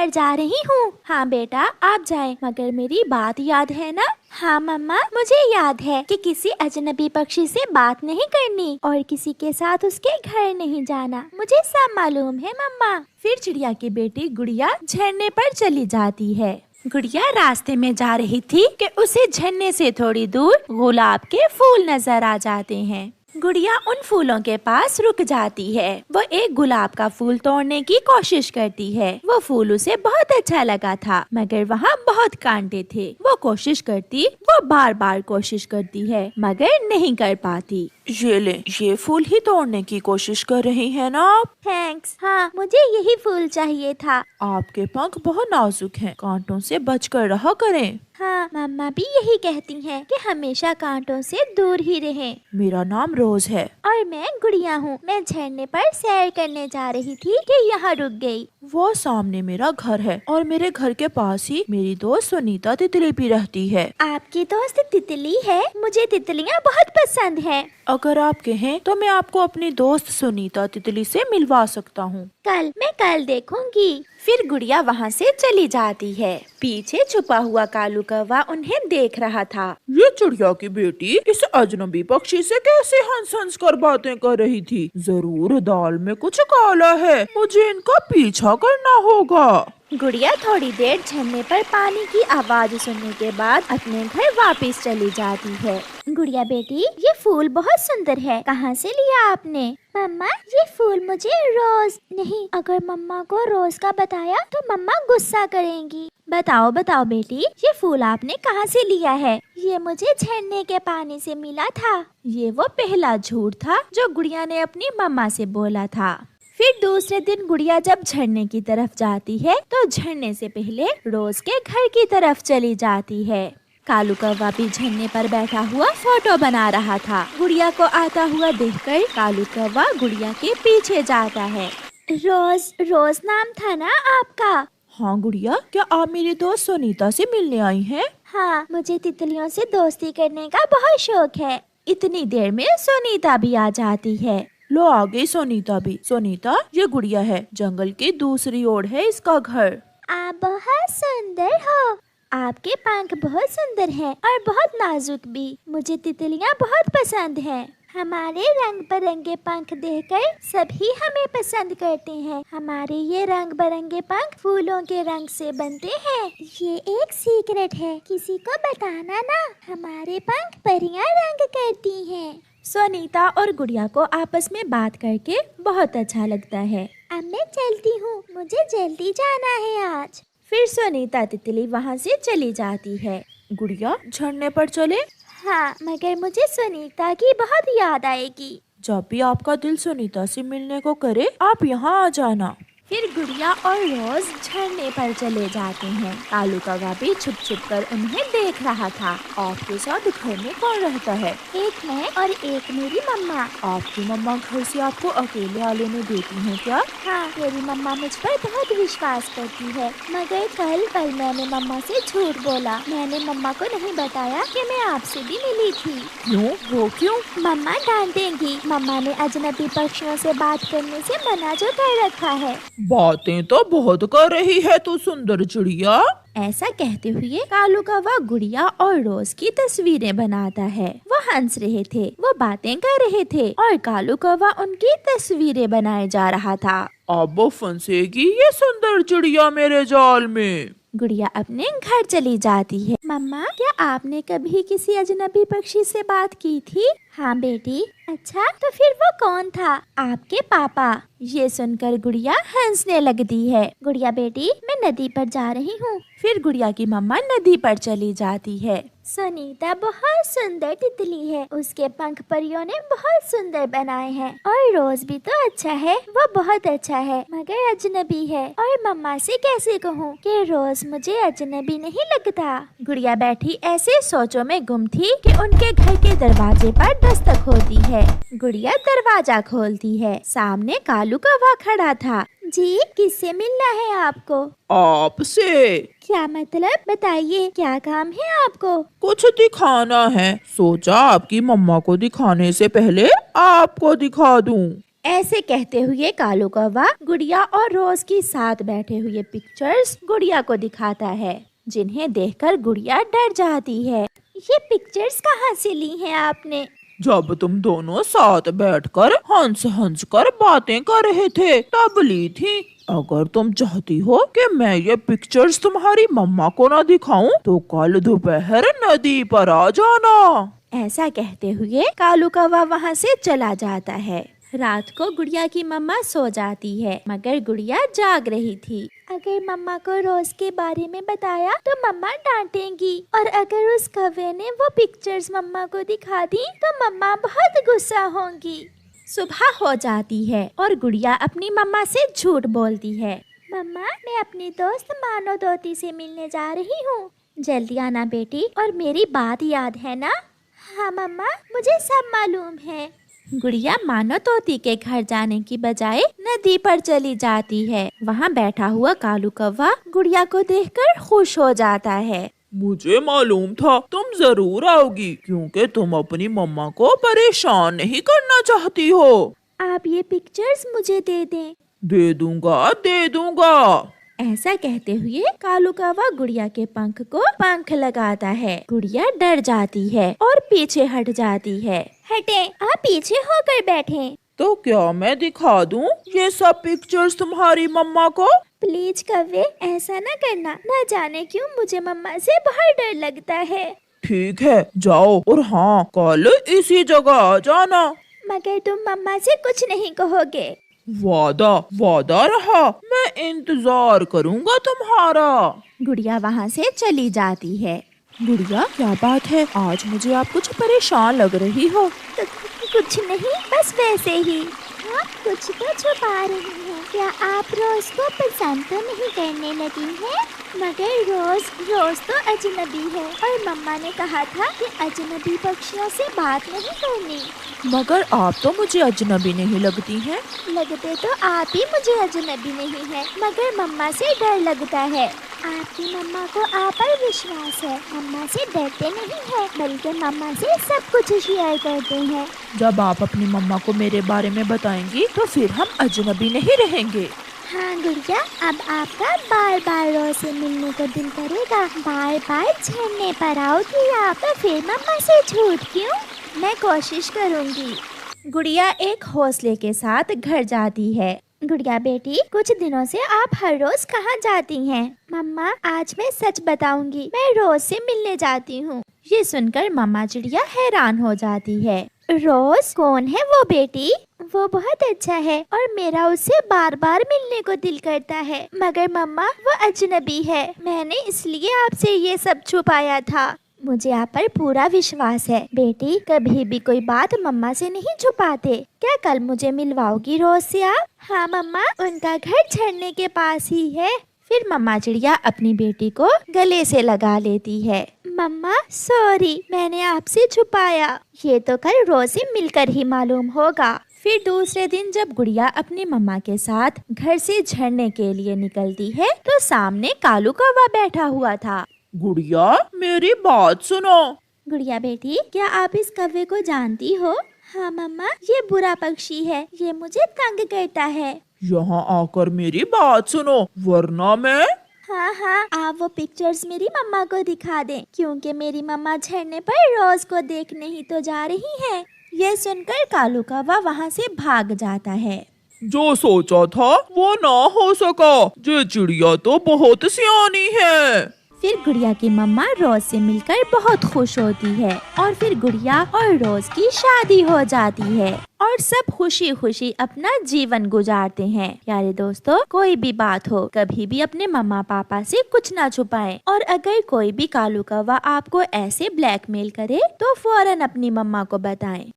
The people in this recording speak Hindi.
पर जा रही हूँ। हाँ बेटा आप जाए, मगर मेरी बात याद है ना? हाँ मम्मा मुझे याद है कि किसी अजनबी पक्षी से बात नहीं करनी और किसी के साथ उसके घर नहीं जाना, मुझे सब मालूम है मम्मा। फिर चिड़िया की बेटी गुड़िया झरने पर चली जाती है। गुड़िया रास्ते में जा रही थी कि उसे झरने से थोड़ी दूर गुलाब के फूल नजर आ जाते हैं। गुड़िया उन फूलों के पास रुक जाती है। वो एक गुलाब का फूल तोड़ने की कोशिश करती है। वो फूल उसे बहुत अच्छा लगा था, मगर वहाँ बहुत कांटे थे। वो कोशिश करती, वो बार बार कोशिश करती है, मगर नहीं कर पाती। ये ले, ये फूल ही तोड़ने की कोशिश कर रही है ना आप? थैंक्स। हाँ मुझे यही फूल चाहिए था। आपके पंख बहुत नाजुक हैं, कांटों से बचकर रहा करें। हाँ मम्मा भी यही कहती हैं कि हमेशा कांटों से दूर ही रहें। मेरा नाम रोज है और मैं गुड़िया हूँ। मैं झरने पर सैर करने जा रही थी कि यहाँ रुक गई। वो सामने मेरा घर है और मेरे घर के पास ही मेरी दोस्त सुनीता तितली भी रहती है। आपकी दोस्त तितली है? मुझे तितलियाँ बहुत पसंद हैं। अगर आप कहें तो मैं आपको अपनी दोस्त सुनीता तितली से मिलवा सकता हूँ। मैं कल देखूंगी। फिर गुड़िया वहाँ से चली जाती है। पीछे छुपा हुआ कालू कौवा उन्हें देख रहा था। ये चिड़िया की बेटी इस अजनबी पक्षी से कैसे हंस हंस कर बातें कर रही थी। जरूर दाल में कुछ काला है, मुझे इनका पीछा करना होगा। गुड़िया थोड़ी देर झरने पर पानी की आवाज सुनने के बाद अपने घर वापस चली जाती है। गुड़िया बेटी ये फूल बहुत सुंदर है, कहाँ से लिया आपने? मम्मा ये फूल मुझे रोज नहीं, अगर मम्मा को रोज का बताया तो मम्मा गुस्सा करेंगी। बताओ बताओ बेटी, ये फूल आपने कहाँ से लिया है? ये मुझे झरने के पानी से मिला था। ये वो पहला झूठ था जो गुड़िया ने अपनी मम्मा से बोला था। फिर दूसरे दिन गुड़िया जब झरने की तरफ जाती है तो झरने से पहले रोज के घर की तरफ चली जाती है। कालू कौवा भी झरने पर बैठा हुआ फोटो बना रहा था। गुड़िया को आता हुआ देखकर कालू कौवा गुड़िया के पीछे जाता है। रोज रोज नाम था ना आपका? हाँ गुड़िया, क्या आप मेरी दोस्त सुनीता से मिलने आई हैं? हाँ मुझे तितलियों से दोस्ती करने का बहुत शौक है। इतनी देर में सुनीता भी आ जाती है। लो आ गई सुनीता भी। सुनीता ये गुड़िया है, जंगल की दूसरी ओर है इसका घर। आप बहुत सुंदर हो। आपके पंख बहुत सुंदर हैं और बहुत नाजुक भी। मुझे तितलियाँ बहुत पसंद हैं। हमारे रंग बिरंगे पंख देखकर सभी हमें पसंद करते हैं। हमारे ये रंग बिरंगे पंख फूलों के रंग से बनते हैं। ये एक सीक्रेट है, किसी को बताना ना। हमारे पंख परियां रंग करती हैं। सुनीता और गुड़िया को आपस में बात करके बहुत अच्छा लगता है। अब मैं चलती हूँ, मुझे जल्दी जाना है आज। फिर सुनीता तितली वहाँ से चली जाती है। गुड़िया झरने पर चले? हाँ मगर मुझे सुनीता की बहुत याद आएगी। जब भी आपका दिल सुनीता से मिलने को करे आप यहाँ आ जाना। फिर गुड़िया और रोज झरने पर चले जाते हैं। कालू कौवा भी छुप छुप कर उन्हें देख रहा था। आपके साथ घर में कौन रहता है? एक मैं और एक मेरी मम्मा। आपकी मम्मा घर से आपको अकेले आने देती हैं क्या? हाँ मेरी मम्मा मुझ पर बहुत विश्वास करती है, मगर कल मैंने मम्मा से झूठ बोला। मैंने मम्मा को नहीं बताया कि मैं आपसे भी मिली थी। क्यों? वो क्यों? मम्मा डांटेंगी। मम्मा ने अजनबी पक्षियों से बात करने से मना जो कर रखा है। बातें तो बहुत कर रही है तू सुंदर चिड़िया। ऐसा कहते हुए कालू कौवा गुड़िया और रोज की तस्वीरें बनाता है। वो हंस रहे थे, वो बातें कर रहे थे और कालू कौवा उनकी तस्वीरें बनाए जा रहा था। अब वो फंसेगी ये सुंदर चिड़िया मेरे जाल में। गुड़िया अपने घर चली जाती है। मम्मा क्या आपने कभी किसी अजनबी पक्षी से बात की थी? हाँ बेटी। अच्छा तो फिर वो कौन था? आपके पापा। ये सुनकर गुड़िया हंसने लगती है। गुड़िया बेटी मैं नदी पर जा रही हूँ। फिर गुड़िया की मम्मा नदी पर चली जाती है। सुनीता बहुत सुंदर तितली है, उसके पंख परियों ने बहुत सुंदर बनाए हैं। और रोज भी तो अच्छा है, वो बहुत अच्छा है, मगर अजनबी है। और मम्मा से कैसे कहूँ कि रोज मुझे अजनबी नहीं लगता। गुड़िया बैठी ऐसे सोचों में गुम थी कि उनके घर के दरवाजे पर दस्तक होती है। गुड़िया दरवाजा खोलती है। सामने कालू कौवा खड़ा था। जी किससे मिलना है आपको? आपसे। क्या मतलब? बताइए क्या काम है आपको? कुछ दिखाना है, सोचा आपकी मम्मा को दिखाने से पहले आपको दिखा दूं। ऐसे कहते हुए कालू कौवा गुड़िया और रोज की साथ बैठे हुए पिक्चर्स गुड़िया को दिखाता है, जिन्हें देखकर गुड़िया डर जाती है। ये पिक्चर्स कहाँ से ली हैं आपने? जब तुम दोनों साथ बैठकर हंस हंस कर बातें कर रहे थे तब ली थी। अगर तुम चाहती हो कि मैं ये पिक्चर्स तुम्हारी मम्मा को ना दिखाऊं तो कल दोपहर नदी पर आ जाना। ऐसा कहते हुए कालू कौवा वहाँ से चला जाता है। रात को गुड़िया की मम्मा सो जाती है, मगर गुड़िया जाग रही थी। अगर मम्मा को रोज के बारे में बताया तो मम्मा डांटेंगी, और अगर उस कौवे ने वो पिक्चर्स मम्मा को दिखा दी तो मम्मा बहुत गुस्सा होंगी। सुबह हो जाती है और गुड़िया अपनी मम्मा से झूठ बोलती है। मम्मा, मैं अपनी दोस्त मानो तोती से मिलने जा रही हूँ, जल्दी आना बेटी। और मेरी बात याद है ना? हाँ मम्मा, मुझे सब मालूम है। गुड़िया मानो तोती के घर जाने की बजाय नदी पर चली जाती है। वहाँ बैठा हुआ कालू कौवा गुड़िया को देखकर खुश हो जाता है। मुझे मालूम था तुम जरूर आओगी, क्योंकि तुम अपनी मम्मा को परेशान नहीं करना चाहती हो। आप ये पिक्चर्स मुझे दे दें। दे दूंगा, दे दूंगा। ऐसा कहते हुए कालू कौवा गुड़िया के पंख लगाता है। गुड़िया डर जाती है और पीछे हट जाती है। हटे, आप पीछे होकर बैठे। तो क्या मैं दिखा दूं ये सब पिक्चर्स तुम्हारी मम्मा को? प्लीज कौवे, ऐसा न करना। न जाने क्यों मुझे मम्मा से बहुत डर लगता है। ठीक है, जाओ, और हाँ, कल इसी जगह आ जाना। मगर तुम मम्मा से कुछ नहीं कहोगे? वादा वादा रहा, मैं इंतजार करूँगा तुम्हारा। गुड़िया वहाँ से चली जाती है। गुड़िया, क्या बात है? आज मुझे आप कुछ परेशान लग रही हो। कुछ नहीं, बस वैसे ही। आप कुछ तो छुपा रही हैं। क्या आप रोज को पसंद तो नहीं करने लगी हैं? मगर रोज तो अजनबी है, और मम्मा ने कहा था कि अजनबी पक्षियों से बात नहीं करनी। मगर आप तो मुझे अजनबी नहीं लगती हैं। लगते तो आप ही मुझे अजनबी नहीं है, मगर मम्मा से डर लगता है। आपकी मम्मा को आप पर विश्वास है, मम्मा से डरते नहीं है, बल्कि मम्मा से सब कुछ शेयर करते हैं। जब आप अपनी मम्मा को मेरे बारे में बताएंगी तो फिर हम अजनबी नहीं रहेंगे। हाँ गुड़िया, अब आपका बार बार रोज से मिलने को दिल करेगा। बार बार झरने पर आओगी आप, तो फिर मम्मा से झूठ क्यों? मैं कोशिश करूँगी। गुड़िया एक हौसले के साथ घर जाती है। गुड़िया बेटी, कुछ दिनों से आप हर रोज कहाँ जाती हैं? मम्मा, आज मैं सच बताऊंगी, मैं रोज से मिलने जाती हूँ। ये सुनकर मम्मा चिड़िया हैरान हो जाती है। रोज? कौन है वो बेटी? वो बहुत अच्छा है और मेरा उससे बार बार मिलने को दिल करता है, मगर मम्मा वो अजनबी है, मैंने इसलिए आपसे ये सब छुपाया था। मुझे आप पर पूरा विश्वास है बेटी, कभी भी कोई बात मम्मा से नहीं छुपाते। क्या कल मुझे मिलवाओगी रोज से आप? हाँ मम्मा, उनका घर झरने के पास ही है। फिर मम्मा चिड़िया अपनी बेटी को गले से लगा लेती है। मम्मा सॉरी, मैंने आपसे छुपाया, ये तो कल रोज से मिलकर ही मालूम होगा। फिर दूसरे दिन जब गुड़िया अपनी मम्मा के साथ घर से झरने के लिए निकलती है तो सामने कालू कौवा बैठा हुआ था। गुड़िया, मेरी बात सुनो। गुड़िया बेटी, क्या आप इस कौवे को जानती हो? हाँ मम्मा, ये बुरा पक्षी है, ये मुझे तंग करता है। यहाँ आकर मेरी बात सुनो, वरना मैं। हाँ, आप वो पिक्चर्स मेरी मम्मा को दिखा दें, क्योंकि मेरी मम्मा झरने पर रोज को देखने ही तो जा रही है। यह सुनकर कालू कौवा वहाँ से भाग जाता है। जो सोचा था वो ना हो सका, ये चिड़िया तो बहुत सियानी है। फिर गुड़िया की मम्मा रोज से मिलकर बहुत खुश होती है, और फिर गुड़िया और रोज की शादी हो जाती है और सब खुशी खुशी अपना जीवन गुजारते हैं। प्यारे दोस्तों, कोई भी बात हो, कभी भी अपने मम्मा पापा से कुछ ना छुपाएं, और अगर कोई भी कालू कौवा आपको ऐसे ब्लैकमेल करे तो फौरन अपनी मम्मा को बताएं।